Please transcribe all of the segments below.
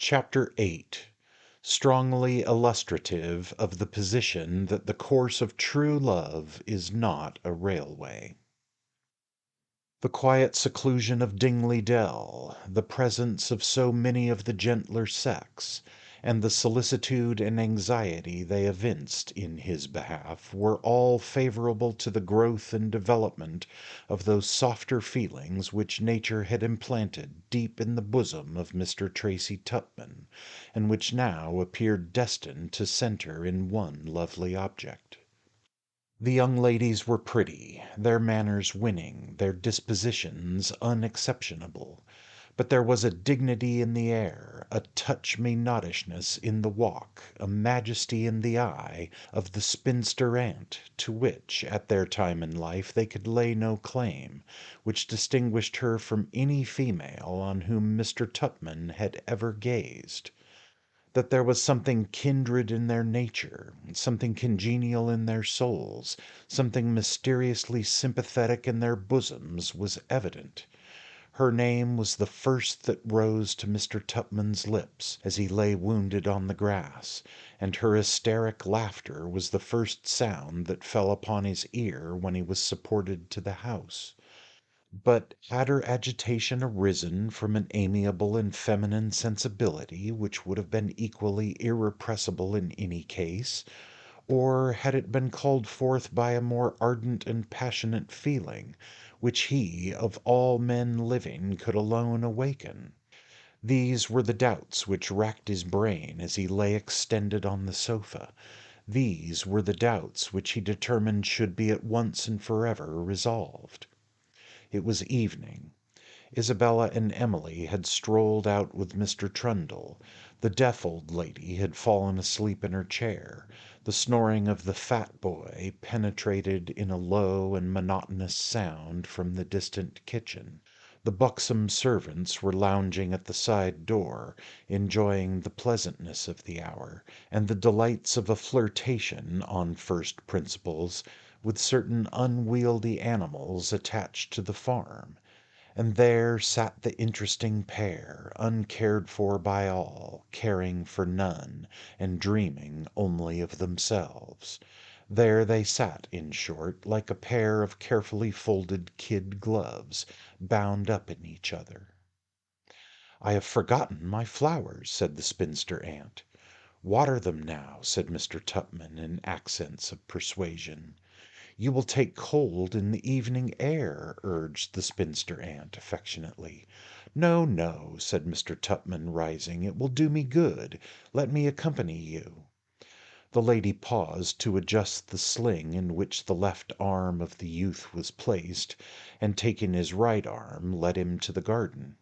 Chapter 8. Strongly illustrative of the position that the course of true love is not a railway. The quiet seclusion of Dingley Dell, the presence of so many of the gentler sex, and the solicitude and anxiety they evinced in his behalf, were all favourable to the growth and development of those softer feelings which nature had implanted deep in the bosom of Mr. Tracy Tupman, and which now appeared destined to centre in one lovely object. The young ladies were pretty, their manners winning, their dispositions unexceptionable, but there was a dignity in the air, a touch menotishness in the walk, a majesty in the eye of the spinster aunt, to which, at their time in life, they could lay no claim, which distinguished her from any female on whom Mr. Tupman had ever gazed. That there was something kindred in their nature, something congenial in their souls, something mysteriously sympathetic in their bosoms, was evident. Her name was the first that rose to Mr. Tupman's lips as he lay wounded on the grass, and her hysteric laughter was the first sound that fell upon his ear when he was supported to the house. But had her agitation arisen from an amiable and feminine sensibility which would have been equally irrepressible in any case, or had it been called forth by a more ardent and passionate feeling, which he, of all men living, could alone awaken? These were the doubts which racked his brain as he lay extended on the sofa. These were the doubts which he determined should be at once and forever resolved. It was evening. Isabella and Emily had strolled out with Mr. Trundle. The deaf old lady had fallen asleep in her chair. The snoring of the fat boy penetrated in a low and monotonous sound from the distant kitchen. The buxom servants were lounging at the side door, enjoying the pleasantness of the hour, and the delights of a flirtation, on first principles, with certain unwieldy animals attached to the farm. And there sat the interesting pair, uncared for by all, caring for none, and dreaming only of themselves. There they sat, in short, like a pair of carefully folded kid gloves, bound up in each other. "I have forgotten my flowers," said the spinster aunt. "Water them now," said Mr. Tupman in accents of persuasion. "You will take cold in the evening air," urged the spinster aunt affectionately. "No, no," said Mr. Tupman, rising, "it will do me good. Let me accompany you." The lady paused to adjust the sling in which the left arm of the youth was placed, and taking his right arm, led him to the garden.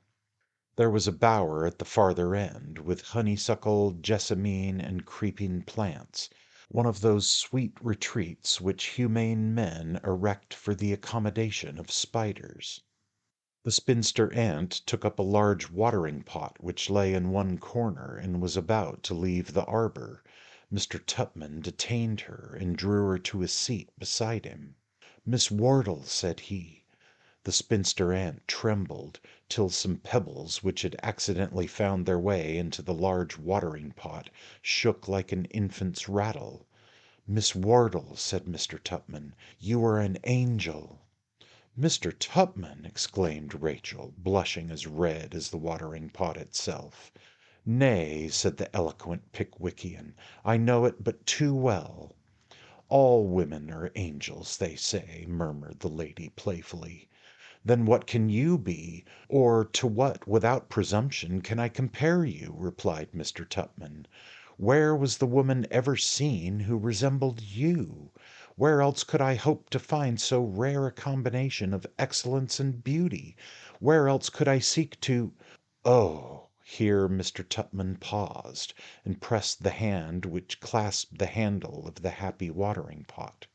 There was a bower at the farther end, with honeysuckle, jessamine, and creeping plants, one of those sweet retreats which humane men erect for the accommodation of spiders. The spinster aunt took up a large watering pot which lay in one corner, and was about to leave the arbour. Mr. Tupman detained her, and drew her to a seat beside him. "Miss Wardle," said he. The spinster aunt trembled, till some pebbles which had accidentally found their way into the large watering pot shook like an infant's rattle. "Miss Wardle," said Mr. Tupman, "you are an angel." "Mr. Tupman!" exclaimed Rachel, blushing as red as the watering pot itself. "Nay," said the eloquent Pickwickian, "I know it but too well." "All women are angels, they say," murmured the lady playfully. "Then what can you be, or to what, without presumption, can I compare you?" replied Mr. Tupman. "Where was the woman ever seen who resembled you? Where else could I hope to find so rare a combination of excellence and beauty? Where else could I seek to Oh!" Here Mr. Tupman paused, and pressed the hand which clasped the handle of the happy watering pot.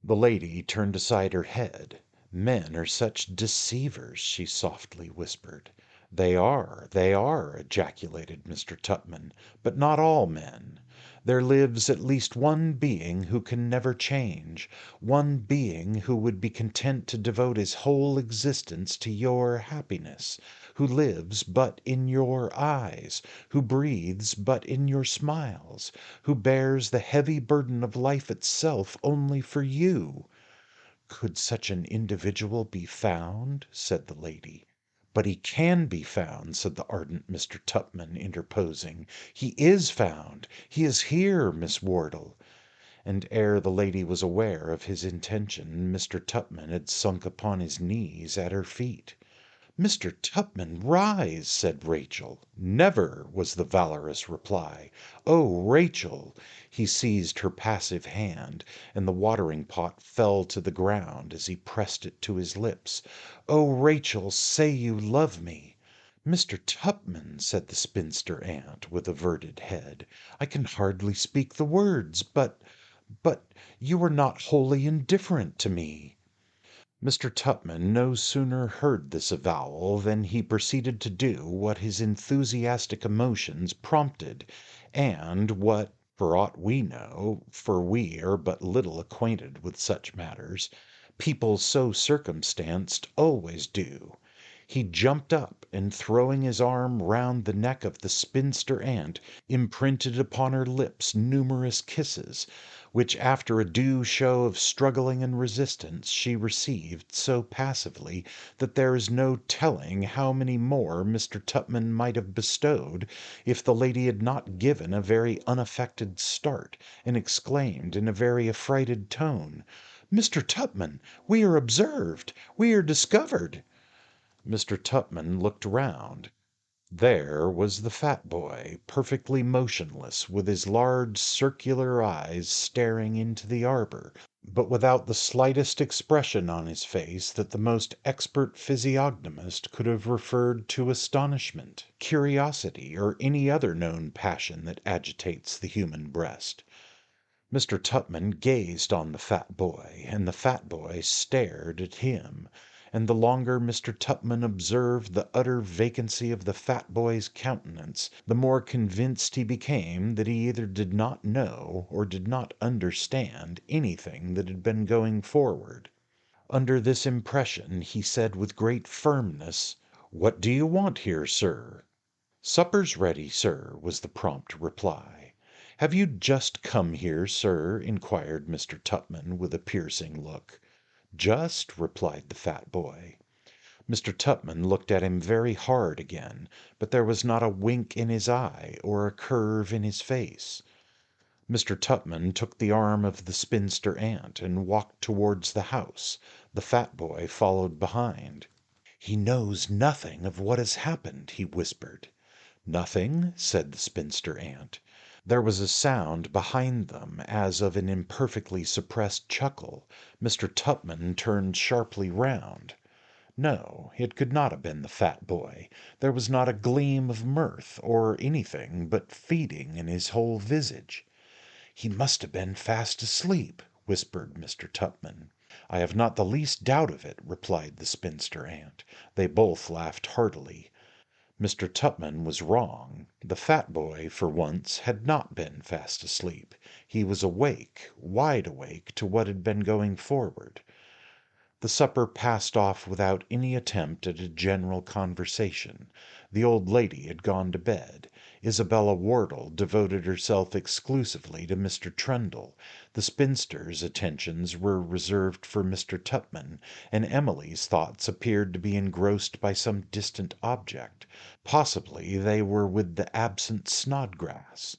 The lady turned aside her head. "Men are such deceivers," she softly whispered. They are," ejaculated Mr. Tupman, "but not all men. There lives at least one being who can never change, one being who would be content to devote his whole existence to your happiness, who lives but in your eyes, who breathes but in your smiles, who bears the heavy burden of life itself only for you. Could such an individual be found? Said the lady. But he can be found, said the ardent Mr. Tupman, interposing. He is found. He is here, Miss Wardle. And ere the lady was aware of his intention, Mr. Tupman had sunk upon his knees at her feet. "Mr. Tupman, rise!" said Rachel. "Never!" was the valorous reply. "Oh, Rachel!" He seized her passive hand, and the watering pot fell to the ground as he pressed it to his lips. "Oh, Rachel, say you love me!" "Mr. Tupman," said the spinster aunt, with averted head, "I can hardly speak the words, but you are not wholly indifferent to me." Mr. Tupman no sooner heard this avowal than he proceeded to do what his enthusiastic emotions prompted, and what, for aught we know, for we are but little acquainted with such matters, people so circumstanced always do. He jumped up, and throwing his arm round the neck of the spinster aunt, imprinted upon her lips numerous kisses, which after a due show of struggling and resistance she received so passively that there is no telling how many more Mr. Tupman might have bestowed if the lady had not given a very unaffected start, and exclaimed in a very affrighted tone, "Mr. Tupman, we are observed! We are discovered!" Mr. Tupman looked round. There was the fat boy, perfectly motionless, with his large circular eyes staring into the arbor, but without the slightest expression on his face that the most expert physiognomist could have referred to astonishment, curiosity, or any other known passion that agitates the human breast. Mr. Tupman gazed on the fat boy, and the fat boy stared at him, and the longer Mr. Tupman observed the utter vacancy of the fat boy's countenance, the more convinced he became that he either did not know or did not understand anything that had been going forward. Under this impression he said with great firmness, "What do you want here, sir?" "Supper's ready, sir," was the prompt reply. "Have you just come here, sir?" inquired Mr. Tupman with a piercing look. "Just," replied the fat boy. Mr. Tupman looked at him very hard again, but there was not a wink in his eye or a curve in his face. Mr. Tupman took the arm of the spinster aunt and walked towards the house. The fat boy followed behind. "He knows nothing of what has happened," he whispered. "Nothing?" said the spinster aunt. There was a sound behind them as of an imperfectly suppressed chuckle. Mr. Tupman turned sharply round. No, it could not have been the fat boy. There was not a gleam of mirth or anything but feeding in his whole visage. "He must have been fast asleep," whispered Mr. Tupman. "I have not the least doubt of it," replied the spinster aunt. They both laughed heartily. Mr. Tupman was wrong. The fat boy, for once, had not been fast asleep. He was awake, wide awake to what had been going forward. The supper passed off without any attempt at a general conversation. The old lady had gone to bed. Isabella Wardle devoted herself exclusively to Mr. Trundle. The spinster's attentions were reserved for Mr. Tupman, and Emily's thoughts appeared to be engrossed by some distant object. Possibly they were with the absent Snodgrass.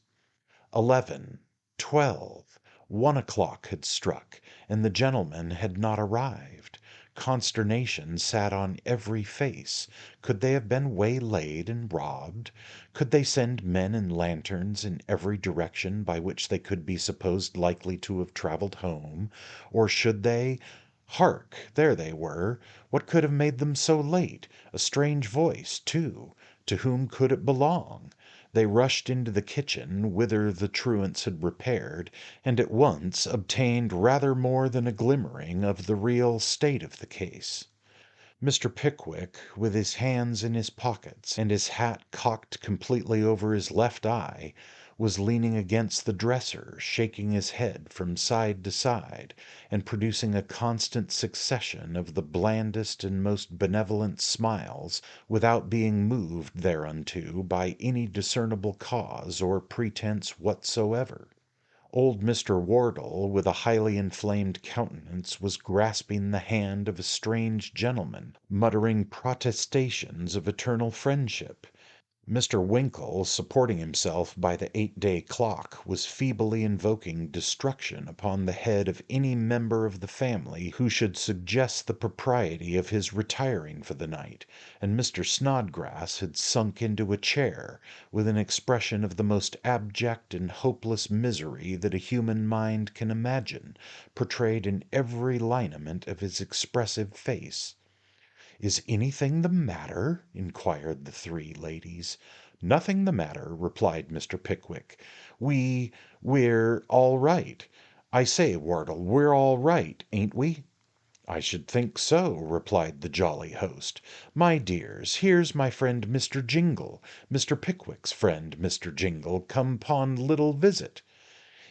11, 12, 1 o'clock had struck, and the gentlemen had not arrived. Consternation sat on every face. Could they have been waylaid and robbed? Could they send men and lanterns in every direction by which they could be supposed likely to have travelled home? Or should they? Hark! There they were. What could have made them so late? A strange voice, too. To whom could it belong? They rushed into the kitchen, whither the truants had repaired, and at once obtained rather more than a glimmering of the real state of the case. Mr. Pickwick, with his hands in his pockets and his hat cocked completely over his left eye, was leaning against the dresser, shaking his head from side to side, and producing a constant succession of the blandest and most benevolent smiles, without being moved thereunto by any discernible cause or pretence whatsoever. Old Mr. Wardle, with a highly inflamed countenance, was grasping the hand of a strange gentleman, muttering protestations of eternal friendship. Mr. Winkle, supporting himself by the 8-day clock, was feebly invoking destruction upon the head of any member of the family who should suggest the propriety of his retiring for the night, and Mr. Snodgrass had sunk into a chair, with an expression of the most abject and hopeless misery that a human mind can imagine, portrayed in every lineament of his expressive face. "Is anything the matter?" inquired the three ladies. "Nothing the matter," replied Mr. Pickwick. We're all right. I say, Wardle, we're all right, ain't we?" "I should think so," replied the jolly host. "My dears, here's my friend Mr. Jingle, Mr. Pickwick's friend, Mr. Jingle, come 'pon little visit."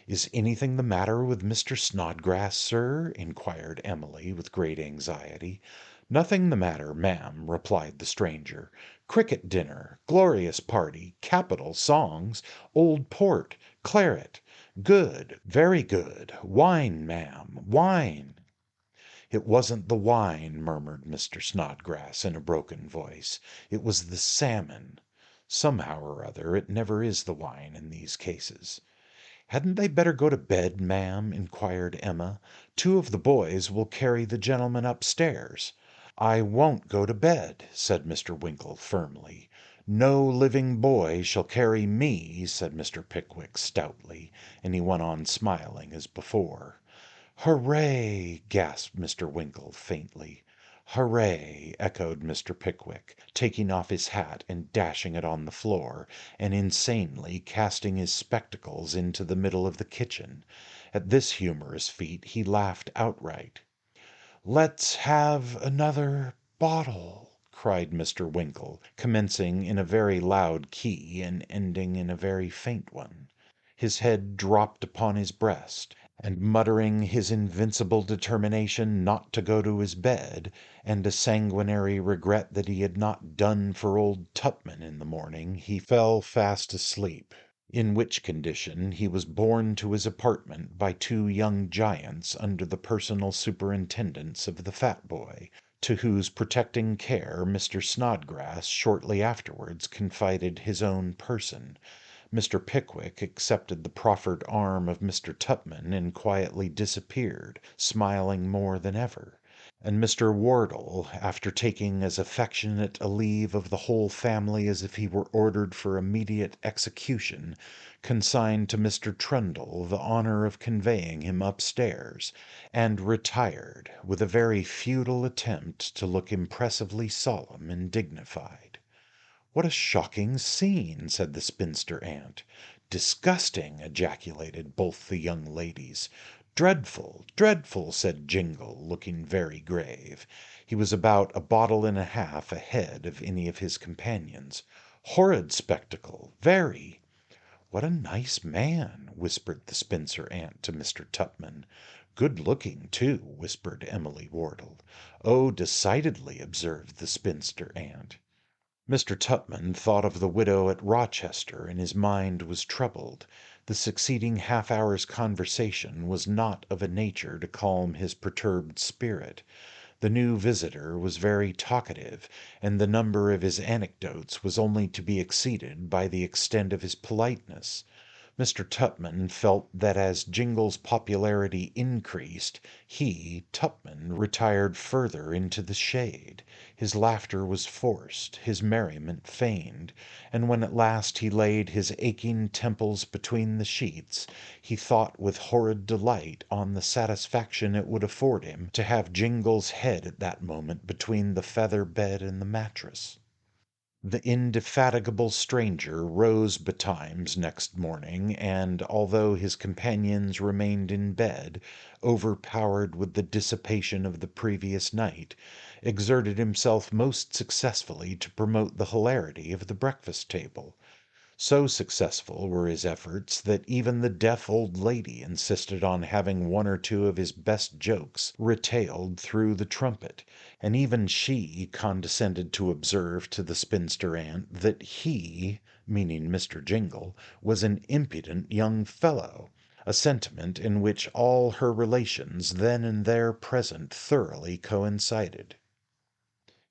"Is anything the matter with Mr. Snodgrass, sir?" inquired Emily, with great anxiety. "Nothing the matter, ma'am," replied the stranger. "Cricket dinner, glorious party, capital songs, old port, claret, good, very good, wine, ma'am, wine." "It wasn't the wine," murmured Mr. Snodgrass in a broken voice. "It was the salmon. Somehow or other, it never is the wine in these cases." "Hadn't they better go to bed, ma'am?" inquired Emma. "Two of the boys will carry the gentleman upstairs." "I won't go to bed," said Mr. Winkle firmly. "No living boy shall carry me," said Mr. Pickwick stoutly, and he went on smiling as before. "Hooray!" gasped Mr. Winkle faintly. "Hooray!" echoed Mr. Pickwick, taking off his hat and dashing it on the floor, and insanely casting his spectacles into the middle of the kitchen. At this humorous feat he laughed outright. "Let's have another bottle," cried Mr. Winkle, commencing in a very loud key and ending in a very faint one. His head dropped upon his breast, and muttering his invincible determination not to go to his bed, and a sanguinary regret that he had not done for old Tupman in the morning, he fell fast asleep, in which condition he was borne to his apartment by two young giants under the personal superintendence of the fat boy, to whose protecting care Mr. Snodgrass shortly afterwards confided his own person. Mr. Pickwick accepted the proffered arm of Mr. Tupman and quietly disappeared, smiling more than ever; and Mr. Wardle, after taking as affectionate a leave of the whole family as if he were ordered for immediate execution, consigned to Mr. Trundle the honour of conveying him upstairs, and retired, with a very futile attempt to look impressively solemn and dignified. "What a shocking scene!" said the spinster aunt. "Disgusting!" ejaculated both the young ladies. "Dreadful! Dreadful!" said Jingle, looking very grave. He was about a bottle and a half ahead of any of his companions. "Horrid spectacle! Very!" "What a nice man!" whispered the spinster aunt to Mr. Tupman. "Good looking, too," whispered Emily Wardle. "Oh, decidedly," observed the spinster aunt. Mr. Tupman thought of the widow at Rochester, and his mind was troubled. The succeeding half hour's conversation was not of a nature to calm his perturbed spirit. The new visitor was very talkative, and the number of his anecdotes was only to be exceeded by the extent of his politeness. Mr. Tupman felt that as Jingle's popularity increased, he, Tupman, retired further into the shade. His laughter was forced, his merriment feigned, and when at last he laid his aching temples between the sheets, he thought with horrid delight on the satisfaction it would afford him to have Jingle's head at that moment between the feather bed and the mattress. The indefatigable stranger rose betimes next morning, and although his companions remained in bed, overpowered with the dissipation of the previous night, exerted himself most successfully to promote the hilarity of the breakfast table. So successful were his efforts that even the deaf old lady insisted on having one or two of his best jokes retailed through the trumpet, and even she condescended to observe to the spinster aunt that he, meaning Mr. Jingle, was an impudent young fellow, a sentiment in which all her relations then and there present thoroughly coincided.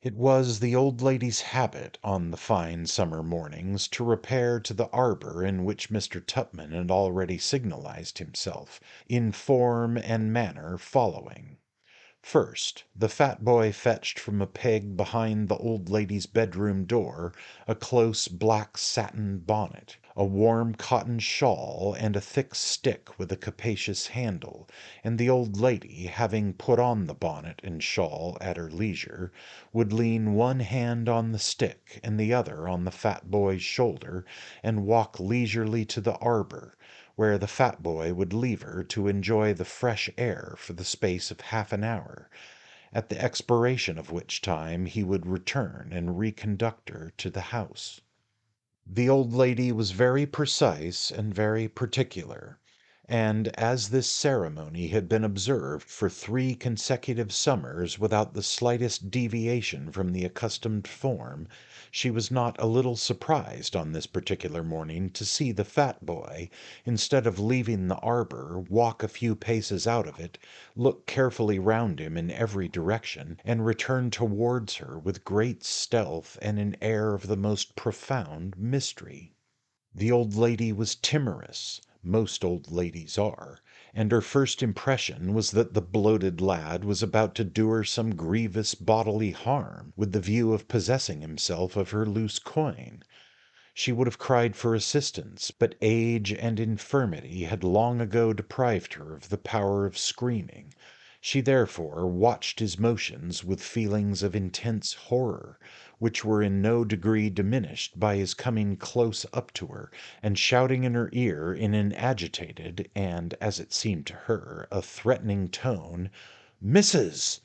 It was the old lady's habit on the fine summer mornings to repair to the arbor in which Mr. Tupman had already signalized himself, in form and manner following. First, the fat boy fetched from a peg behind the old lady's bedroom door a close black satin bonnet, a warm cotton shawl, and a thick stick with a capacious handle, and the old lady, having put on the bonnet and shawl at her leisure, would lean one hand on the stick and the other on the fat boy's shoulder and walk leisurely to the arbor, where the fat boy would leave her to enjoy the fresh air for the space of half an hour, at the expiration of which time he would return and reconduct her to the house. The old lady was very precise and very particular, and as this ceremony had been observed for 3 consecutive summers without the slightest deviation from the accustomed form, she was not a little surprised on this particular morning to see the fat boy, instead of leaving the arbor, walk a few paces out of it, look carefully round him in every direction, and return towards her with great stealth and an air of the most profound mystery. The old lady was timorous, most old ladies are, and her first impression was that the bloated lad was about to do her some grievous bodily harm with the view of possessing himself of her loose coin. She would have cried for assistance, but age and infirmity had long ago deprived her of the power of screaming. She therefore watched his motions with feelings of intense horror, which were in no degree diminished by his coming close up to her and shouting in her ear in an agitated and, as it seemed to her, a threatening tone, "Missus!"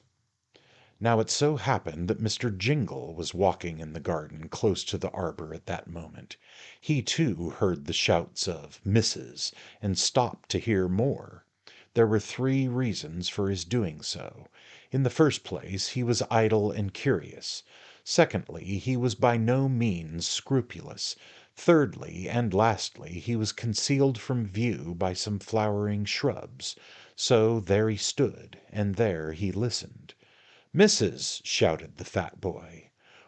Now it so happened that Mr. Jingle was walking in the garden close to the arbor at that moment. He too heard the shouts of "Missus," and stopped to hear more. There were 3 reasons for his doing so. In the first place, he was idle and curious. Secondly, he was by no means scrupulous. Thirdly, and lastly, he was concealed from view by some flowering shrubs. So there he stood, and there he listened. "Missus!" shouted the fat boy.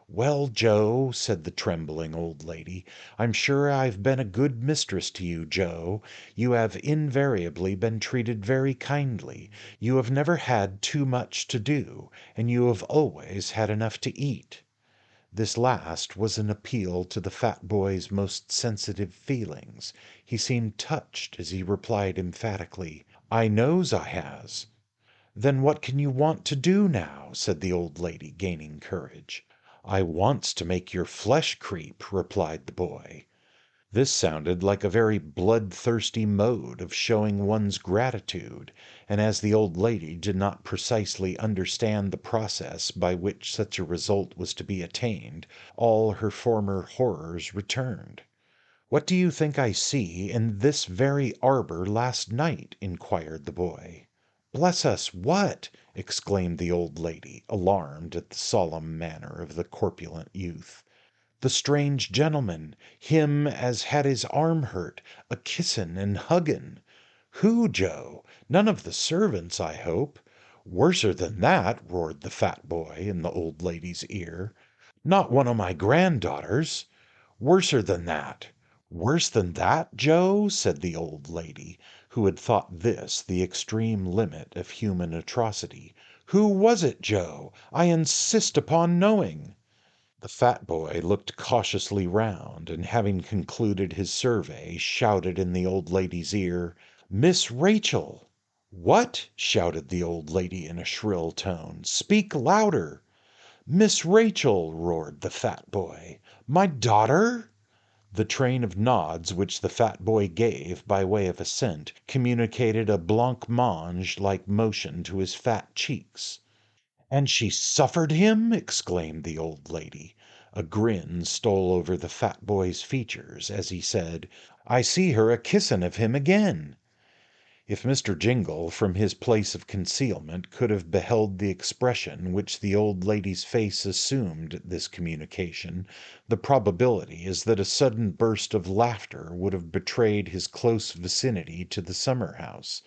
"Well, Joe," said the trembling old lady, "I'm sure I've been a good mistress to you, Joe. You have invariably been treated very kindly. You have never had too much to do, and you have always had enough to eat." This last was an appeal to the fat boy's most sensitive feelings. He seemed touched as he replied emphatically, "I knows I has." "Then what can you want to do now?" said the old lady, gaining courage. "I wants to make your flesh creep," replied the boy. This sounded like a very bloodthirsty mode of showing one's gratitude, and as the old lady did not precisely understand the process by which such a result was to be attained, all her former horrors returned. "What do you think I see in this very arbor last night?" inquired the boy. "Bless us, what?" exclaimed the old lady, alarmed at the solemn manner of the corpulent youth. "The strange gentleman, him as had his arm hurt, a kissin' and huggin'." "Who, Joe? None of the servants, I hope?" "Worser than that," roared the fat boy in the old lady's ear. "Not one o' my granddaughters?" "Worser than that." "Worse than that, Joe?" said the old lady, who had thought this the extreme limit of human atrocity. "Who was it, Joe? I insist upon knowing." The fat boy looked cautiously round, and having concluded his survey, shouted in the old lady's ear, "Miss Rachel!" "What?" shouted the old lady in a shrill tone. "Speak louder." "Miss Rachel!" roared the fat boy. My daughter?" The train of nods which the fat boy gave by way of assent communicated a blancmange-like motion to his fat cheeks. "And she suffered him?" exclaimed the old lady. A grin stole over the fat boy's features as he said, "I see her a kissin' of him again." If Mr. Jingle, from his place of concealment, could have beheld the expression which the old lady's face assumed at this communication, the probability is that a sudden burst of laughter would have betrayed his close vicinity to the summer house.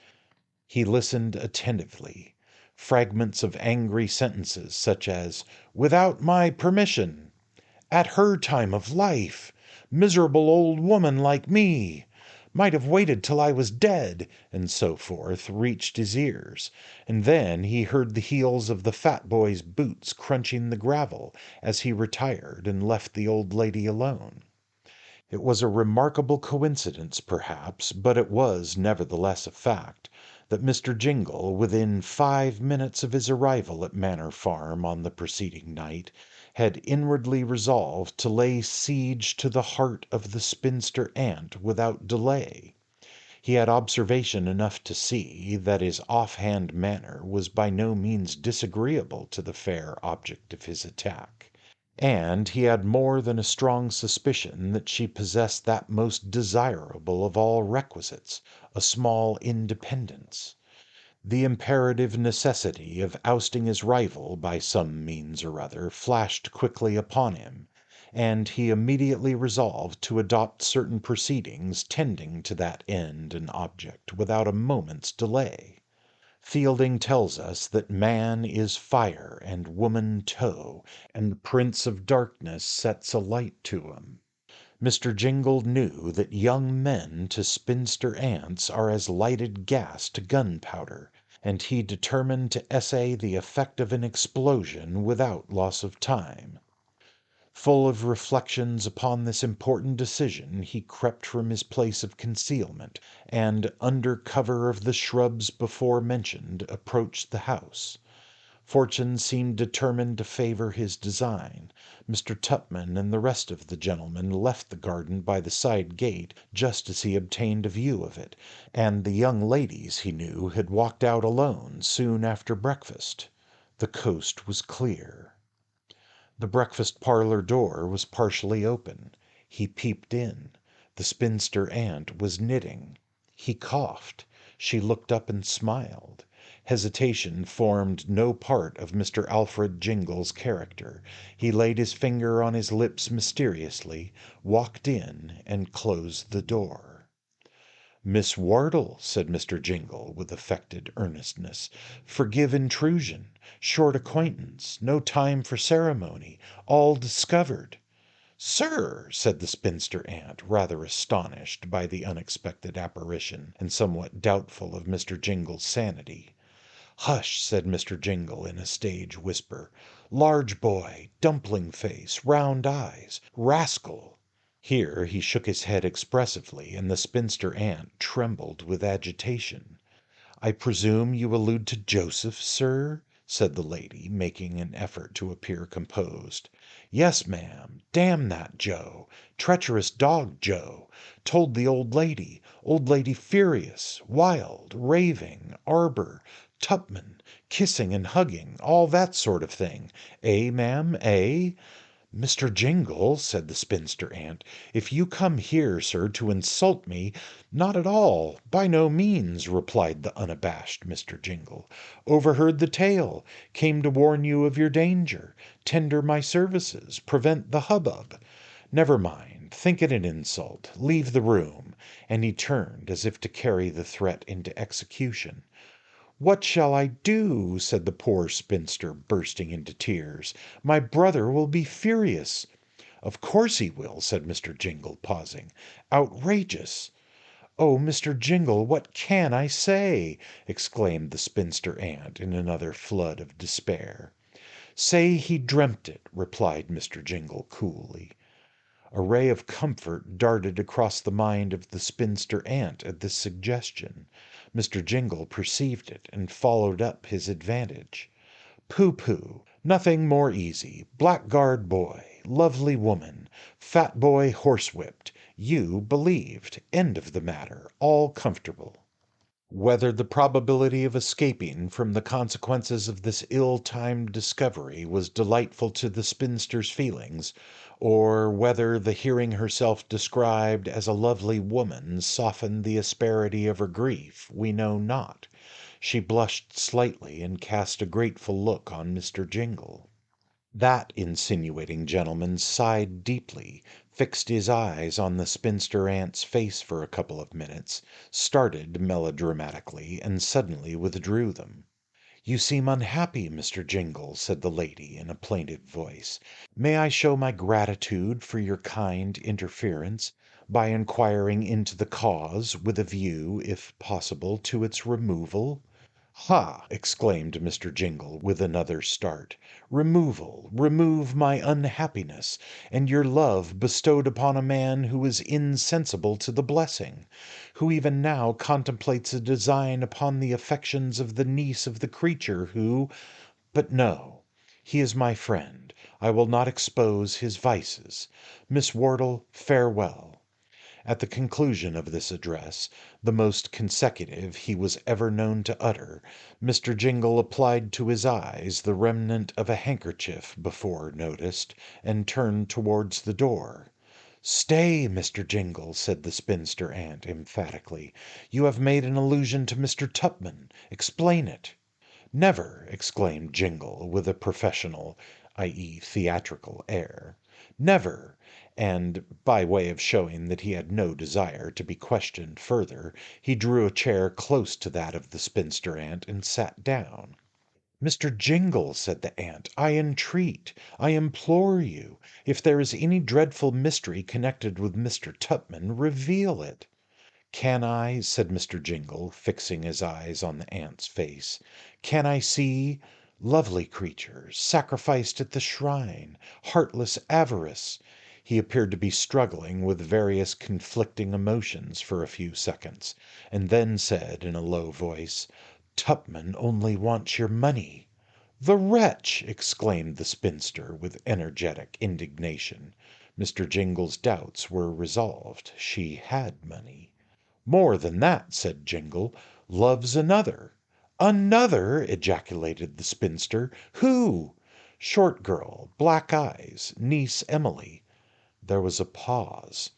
He listened attentively. Fragments of angry sentences, such as "without my permission," "at her time of life," "miserable old woman like me," "might have waited till I was dead," and so forth, reached his ears, and then he heard the heels of the fat boy's boots crunching the gravel as he retired and left the old lady alone. It was a remarkable coincidence, perhaps, but it was nevertheless a fact, that Mr. Jingle, within 5 minutes of his arrival at Manor Farm on the preceding night, had inwardly resolved to lay siege to the heart of the spinster aunt without delay. He had observation enough to see that his off-hand manner was by no means disagreeable to the fair object of his attack. And he had more than a strong suspicion that she possessed that most desirable of all requisites, a small independence. The imperative necessity of ousting his rival by some means or other flashed quickly upon him, and he immediately resolved to adopt certain proceedings tending to that end and object without a moment's delay. Fielding tells us that man is fire and woman tow, and the Prince of Darkness sets a light to 'em. Mr. Jingle knew that young men to spinster aunts are as lighted gas to gunpowder, and he determined to essay the effect of an explosion without loss of time. Full of reflections upon this important decision, he crept from his place of concealment, and, under cover of the shrubs before mentioned, approached the house. Fortune seemed determined to favour his design. Mr. Tupman and the rest of the gentlemen left the garden by the side gate just as he obtained a view of it, and the young ladies, he knew, had walked out alone soon after breakfast. The coast was clear. The breakfast parlour door was partially open. He peeped in. The spinster aunt was knitting. He coughed. She looked up and smiled. Hesitation formed no part of Mr. Alfred Jingle's character. He laid his finger on his lips mysteriously, walked in, and closed the door. "Miss Wardle," said Mr. Jingle, with affected earnestness, "forgive intrusion. Short acquaintance. No time for ceremony. All discovered." "Sir!" said the spinster aunt, rather astonished by the unexpected apparition, and somewhat doubtful of Mr. Jingle's sanity. "Hush!" said Mr. Jingle in a stage whisper. "Large boy, dumpling face, round eyes, rascal." Here he shook his head expressively, and the spinster aunt trembled with agitation. "I presume you allude to Joseph, sir?" said the lady, making an effort to appear composed. "Yes, ma'am. Damn that Joe. Treacherous dog, Joe. Told the old lady. Old lady furious, wild, raving, Arbour, Tupman, kissing and hugging, all that sort of thing. Eh, ma'am, eh?" "Mr. Jingle," said the spinster aunt, "if you come here, sir, to insult me—" "Not at all. By no means," replied the unabashed Mr. Jingle. "Overheard the tale. Came to warn you of your danger. Tender my services. Prevent the hubbub. Never mind. Think it an insult. Leave the room." And he turned as if to carry the threat into execution. "What shall I do?" said the poor spinster, bursting into tears. "My brother will be furious." "Of course he will," said Mr. Jingle, pausing. "Outrageous!" "Oh, Mr. Jingle, what can I say?" exclaimed the spinster aunt in another flood of despair. "Say he dreamt it," replied Mr. Jingle coolly. A ray of comfort darted across the mind of the spinster aunt at this suggestion. Mr. Jingle perceived it, and followed up his advantage. "Pooh, pooh! Nothing more easy. Blackguard boy. lovely woman, fat boy horsewhipped. You believed. End of the matter. All comfortable. Whether the probability of escaping from the consequences of this ill-timed discovery was delightful to the spinster's feelings, or whether the hearing herself described as a lovely woman softened the asperity of her grief, we know not. She blushed slightly and cast a grateful look on Mr. Jingle. That insinuating gentleman sighed deeply, fixed his eyes on the spinster aunt's face for a couple of minutes, started melodramatically, and suddenly withdrew them. "You seem unhappy, Mr. Jingle," said the lady in a plaintive voice. "May I show my gratitude for your kind interference by inquiring into the cause, with a view, if possible, to its removal?" "Ha!" exclaimed Mr. Jingle, with another start. "Removal! Remove my unhappiness, and your love bestowed upon a man who is insensible to the blessing, who even now contemplates a design upon the affections of the niece of the creature who... But no, he is my friend. I will not expose his vices. Miss Wardle, farewell." At the conclusion of this address, the most consecutive he was ever known to utter, Mr. Jingle applied to his eyes the remnant of a handkerchief before noticed, and turned towards the door. "Stay, Mr. Jingle," said the spinster aunt emphatically. "You have made an allusion to Mr. Tupman. Explain it." "Never!" exclaimed Jingle, with a professional, i.e., theatrical air. "Never!" And, by way of showing that he had no desire to be questioned further, he drew a chair close to that of the spinster aunt and sat down. "Mr. Jingle," said the aunt, "I entreat, I implore you, if there is any dreadful mystery connected with Mr. Tupman, reveal it." "Can I," said Mr. Jingle, fixing his eyes on the aunt's face, "can I see, lovely creature, sacrificed at the shrine, heartless avarice?" He appeared to be struggling with various conflicting emotions for a few seconds, and then said in a low voice, "Tupman only wants your money." "The wretch!" exclaimed the spinster, with energetic indignation. Mr. Jingle's doubts were resolved. She had money. "More than that," said Jingle, "loves another." "Another!" ejaculated the spinster. "Who?" "Short girl, black eyes, niece Emily." There was a pause.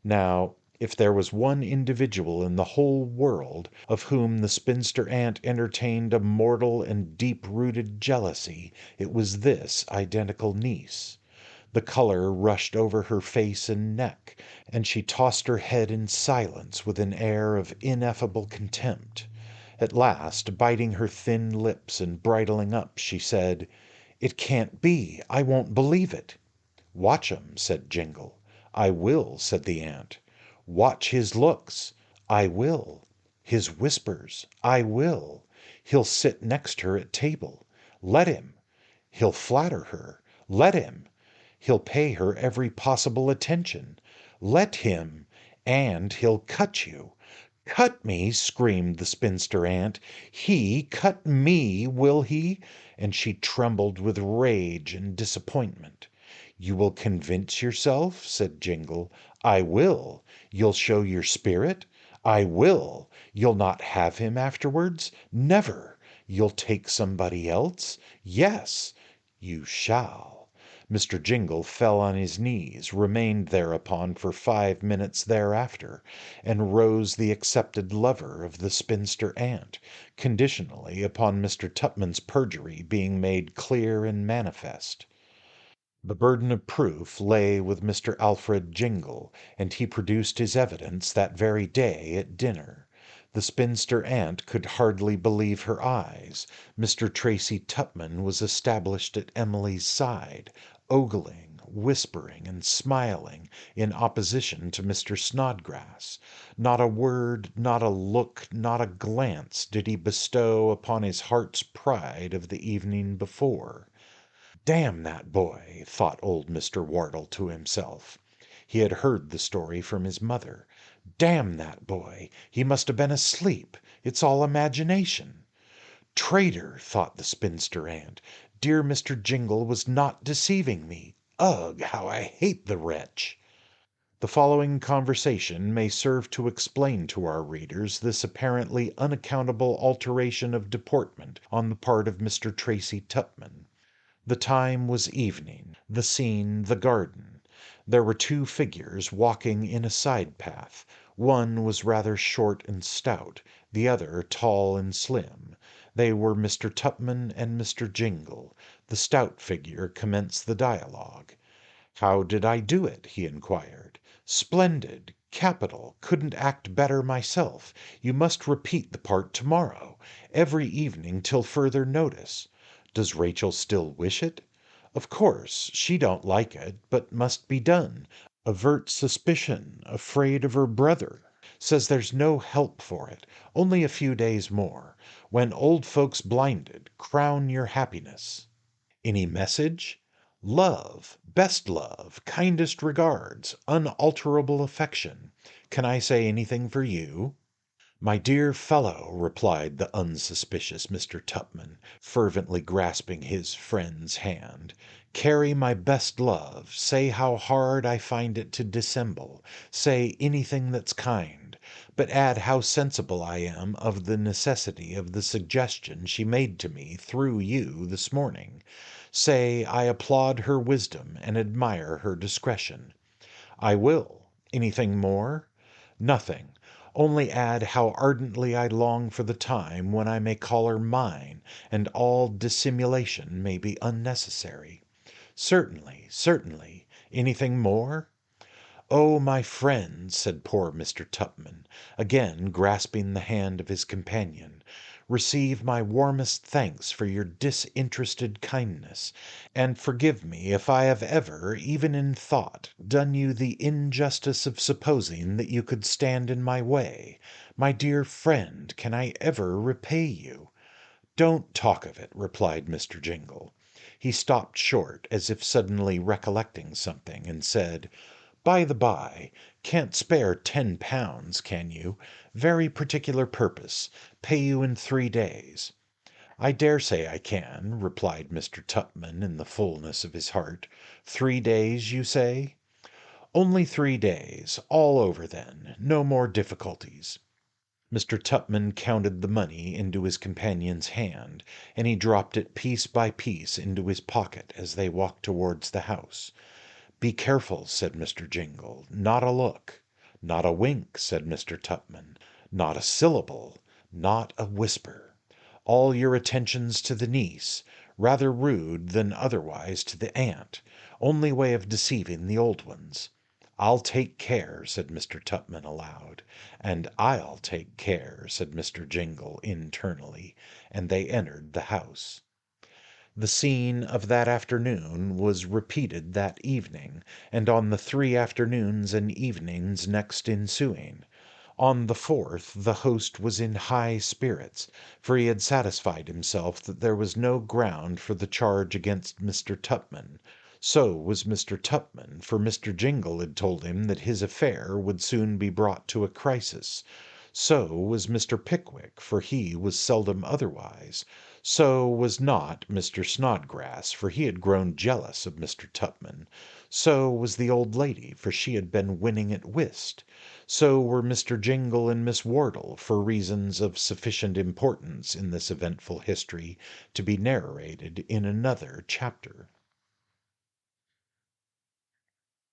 Now, if there was one individual in the whole world of whom the spinster aunt entertained a mortal and deep-rooted jealousy, it was this identical niece. The color rushed over her face and neck, and she tossed her head in silence with an air of ineffable contempt. At last, biting her thin lips and bridling up, she said, "It can't be. I won't believe it." "Watch 'em," said Jingle. "I will," said the aunt. "Watch his looks." "I will." "His whispers." "I will." "He'll sit next her at table." "Let him." "He'll flatter her." "Let him." "He'll pay her every possible attention." "Let him." "And he'll cut you." "Cut me!" screamed the spinster aunt. "He cut me, will he?" And she trembled with rage and disappointment. "You will convince yourself?" said Jingle. "I will." "You'll show your spirit?" "I will." "You'll not have him afterwards?" "Never." "You'll take somebody else?" "Yes." "You shall." Mr. Jingle fell on his knees, remained thereupon for 5 minutes thereafter, and rose the accepted lover of the spinster aunt, conditionally upon Mr. Tupman's perjury being made clear and manifest. The burden of proof lay with Mr. Alfred Jingle, and he produced his evidence that very day at dinner. The spinster aunt could hardly believe her eyes. Mr. Tracy Tupman was established at Emily's side, ogling, whispering, and smiling, in opposition to Mr. Snodgrass. Not a word, not a look, not a glance did he bestow upon his heart's pride of the evening before. "Damn that boy!" thought old Mr. Wardle to himself. He had heard the story from his mother. "Damn that boy! He must have been asleep. It's all imagination." "Traitor!" thought the spinster aunt. "Dear Mr. Jingle was not deceiving me. Ugh, how I hate the wretch! The following conversation may serve to explain to our readers this apparently unaccountable alteration of deportment on the part of Mr. Tracy Tupman. The time was evening, the scene the garden. There were two figures walking in a side path. One was rather short and stout, the other tall and slim. They were Mr. Tupman and Mr. Jingle. The stout figure commenced the dialogue. "How did I do it?" he inquired. "Splendid! Capital! Couldn't act better myself. You must repeat the part to morrow. Every evening till further notice. Does Rachel still wish it? Of course, she don't like it, but must be done. Avert suspicion. Afraid of her brother. Says there's no help for it. Only a few days more. When old folks blinded, crown your happiness. Any message? Love, best love, kindest regards, unalterable affection. Can I say anything for you?" "My dear fellow," replied the unsuspicious Mr. Tupman, fervently grasping his friend's hand, "carry my best love, say how hard I find it to dissemble, say anything that's kind, but add how sensible I am of the necessity of the suggestion she made to me through you this morning. Say I applaud her wisdom and admire her discretion. I will. Anything more? Nothing. Only add how ardently I long for the time when I may call her mine, and all dissimulation may be unnecessary. Certainly, certainly. Anything more?" "Oh, my friend," said poor Mr. Tupman, again grasping the hand of his companion, "receive my warmest thanks for your disinterested kindness, and forgive me if I have ever, even in thought, done you the injustice of supposing that you could stand in my way. My dear friend, can I ever repay you?" "Don't talk of it," replied Mr. Jingle. He stopped short, as if suddenly recollecting something, and said, "By the by, can't spare £10, can you? Very particular purpose. Pay you in 3 days." "I dare say I can," replied Mr. Tupman in the fullness of his heart. "3 days, you say?" "Only 3 days. All over then. No more difficulties." Mr. Tupman counted the money into his companion's hand, and he dropped it piece by piece into his pocket as they walked towards the house. "Be careful," said Mr. Jingle. "Not a look." "Not a wink," said Mr. Tupman. "Not a syllable." "Not a whisper." "All your attentions to the niece. Rather rude than otherwise to the aunt. Only way of deceiving the old ones." "I'll take care," said Mr. Tupman aloud. "And I'll take care," said Mr. Jingle internally, and they entered the house. The scene of that afternoon was repeated that evening, and on the 3 afternoons and evenings next ensuing. On the fourth the host was in high spirits, for he had satisfied himself that there was no ground for the charge against Mr. Tupman. So was Mr. Tupman, for Mr. Jingle had told him that his affair would soon be brought to a crisis. So was Mr. Pickwick, for he was seldom otherwise. So was not Mr. Snodgrass, for he had grown jealous of Mr. Tupman. So was the old lady, for she had been winning at whist. So were Mr. Jingle and Miss Wardle, for reasons of sufficient importance in this eventful history to be narrated in another chapter.